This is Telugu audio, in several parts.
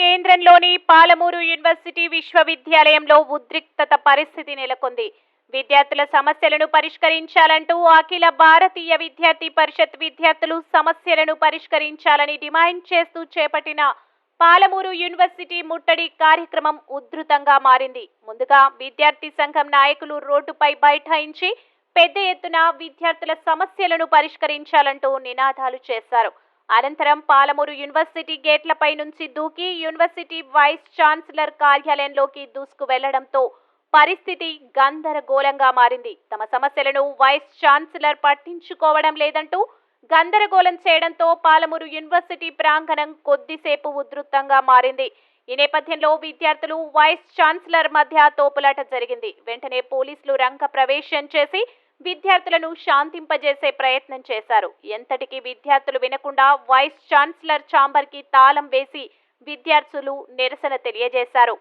కేంద్రంలోని పాలమూరు యూనివర్సిటీ విశ్వవిద్యాలయంలో ఉద్రిక్తత పరిస్థితి నెలకొంది. విద్యార్థుల సమస్యలను పరిష్కరించాలంటూ అఖిల భారతీయ విద్యార్థి పరిషత్ విద్యార్థులు సమస్యలను పరిష్కరించాలని డిమాండ్ చేస్తూ చేపట్టిన పాలమూరు యూనివర్సిటీ ముట్టడి కార్యక్రమం ఉధృతంగా మారింది. ముందుగా విద్యార్థి సంఘం నాయకులు రోడ్డుపై బైఠాయించి పెద్ద ఎత్తున విద్యార్థుల సమస్యలను పరిష్కరించాలంటూ నినాదాలు చేశారు. అనంతరం పాలమూరు యూనివర్సిటీ గేట్లపై నుంచి దూకి యూనివర్సిటీ వైస్ ఛాన్సలర్ కార్యాలయంలోకి దూసుకు వెళ్లడంతో పరిస్థితి గందరగోళంగా మారింది. తమ సమస్యలను వైస్ ఛాన్సలర్ పట్టించుకోవడం లేదంటూ గందరగోళం చేయడంతో పాలమూరు యూనివర్సిటీ ప్రాంగణం కొద్దిసేపు ఉధృతంగా మారింది. ఈ నేపథ్యంలో విద్యార్థులు వైస్ ఛాన్సలర్ మధ్య తోపులాట జరిగింది. వెంటనే పోలీసులు రంగ ప్రవేశం చేసి విద్యార్థులను శాంతింపజేసే ప్రయత్నం చేశారు. ఎంతటికి విద్యార్థులు వినకుండా వైస్ ఛాన్సలర్ ఛాంబర్ కి తాళం వేసి విద్యార్థులు నిరసన తెలియజేశారు.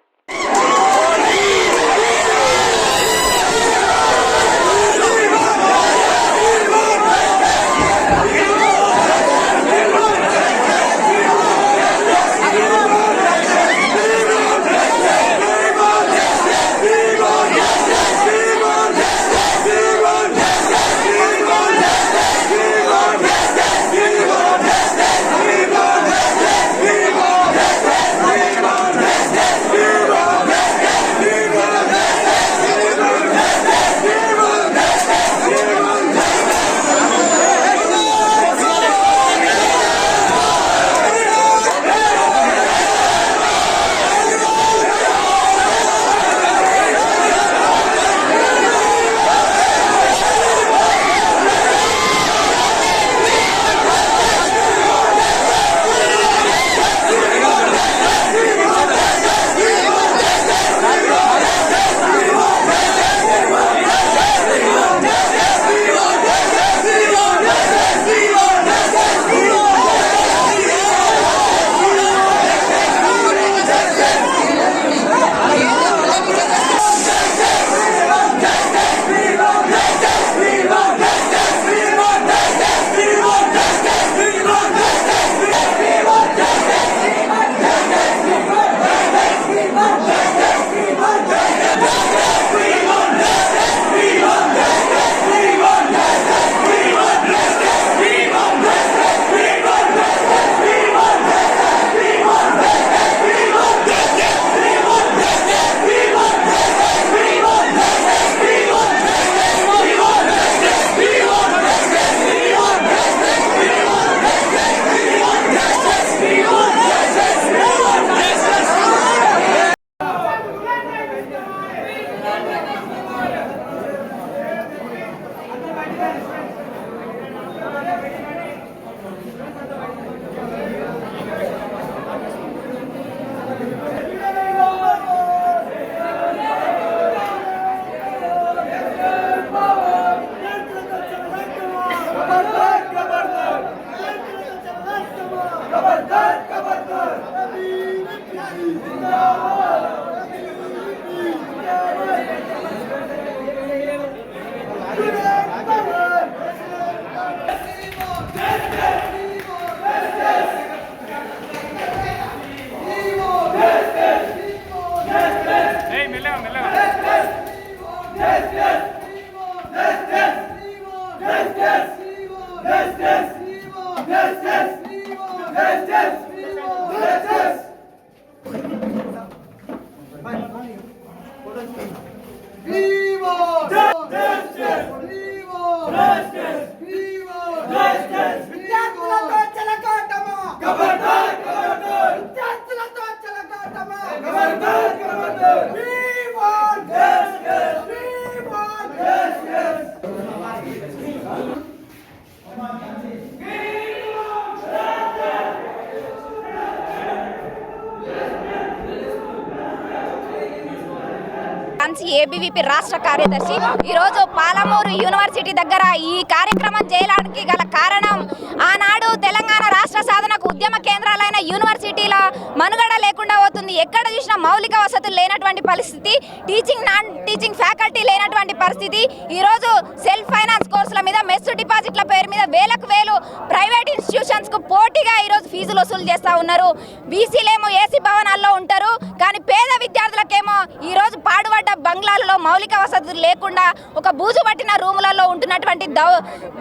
ఏబీవీపీ రాష్ట్ర కార్యదర్శి ఈరోజు పాలమూరు యూనివర్సిటీ దగ్గర ఈ కార్యక్రమం చేయడానికి గల కారణం ఆనాడు తెలంగాణ రాష్ట్ర సాధనకు ఉద్యమ కేంద్రాలైన యూనివర్సిటీల మనుగడ లేకుండా పోతుంది. ఎక్కడ చూసినా మౌలిక వసతులు లేనటువంటి పరిస్థితి, టీచింగ్ నాన్ టీచింగ్ ఫ్యాకల్టీ లేనటువంటి పరిస్థితి. ఈరోజు సెల్ఫ్ ఫైనాన్స్ కోర్సుల మీద మెస్ డిపాజిట్ల పేరు మీద వేలకు వేలు ప్రైవేట్ ఇన్స్టిట్యూషన్స్ కు పోటీగా ఈరోజు ఫీజులు వసూలు చేస్తా ఉన్నారు. బీసీలేమో ఏసీ భవనాల్లో ఉంటారు, కానీ పేద విద్యార్థులకేమో ఈరోజు పాడుపడ్డ బంగ్లాలలో మౌలిక వసతులు లేకుండా ఒక బూజు పట్టిన రూములలో ఉంటున్నటువంటి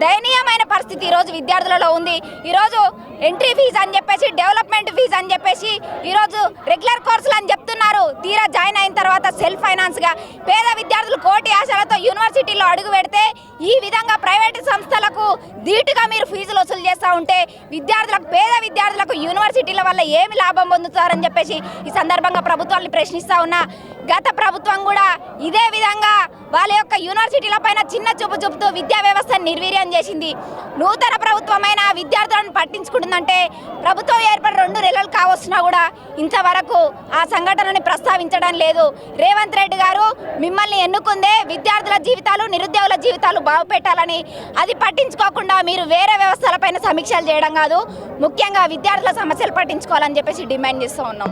దయనీయమైన పరిస్థితి ఈరోజు విద్యార్థులలో ఉంది. ఈరోజు ఎంట్రీ ఫీజు అని చెప్పేసి, డెవలప్మెంట్ ఫీజు అని చెప్పేసి ఈరోజు రెగ్యులర్ కోర్సులు అని చెప్తున్నారు. తీరా జాయిన్ అయిన తర్వాత సెల్ఫ్ ఫైనాన్స్గా పేద విద్యార్థులు కోటి ఆశలతో యూనివర్సిటీలో అడుగు పెడితే ఈ విధంగా ప్రైవేటు సంస్థలకు ధీటుగా మీరు ఫీజులు వసూలు చేస్తూ ఉంటే విద్యార్థులకు, పేద విద్యార్థులకు యూనివర్సిటీల వల్ల ఏమి లాభం పొందుతారని చెప్పేసి ఈ సందర్భంగా ప్రభుత్వాన్ని ప్రశ్నిస్తూ ఉన్నా. గత ప్రభుత్వం కూడా ఇదే విధంగా వాళ్ళ యొక్క యూనివర్సిటీల పైన చిన్న చూపు చూపుతూ విద్యా వ్యవస్థను నిర్వీర్యం చేసింది. నూతన ప్రభుత్వమైన విద్యార్థులను పట్టించుకుంటుందంటే ప్రభుత్వం ఏర్పడి 2 నెలలు కావస్తున్నా కూడా ఇంతవరకు ఆ సంఘటనని ప్రస్తావించడం లేదు. రేవంత్ రెడ్డి గారు మిమ్మల్ని ఎన్నుకుందే విద్యార్థుల జీవితాలు, నిరుద్యోగుల జీవితాలు బాగుపెట్టాలని. అది పట్టించుకోకుండా మీరు వేరే వ్యవస్థలపైన సమీక్షలు చేయడం కాదు, ముఖ్యంగా విద్యార్థుల సమస్యలు పట్టించుకోవాలని చెప్పేసి డిమాండ్ చేస్తూ ఉన్నాం.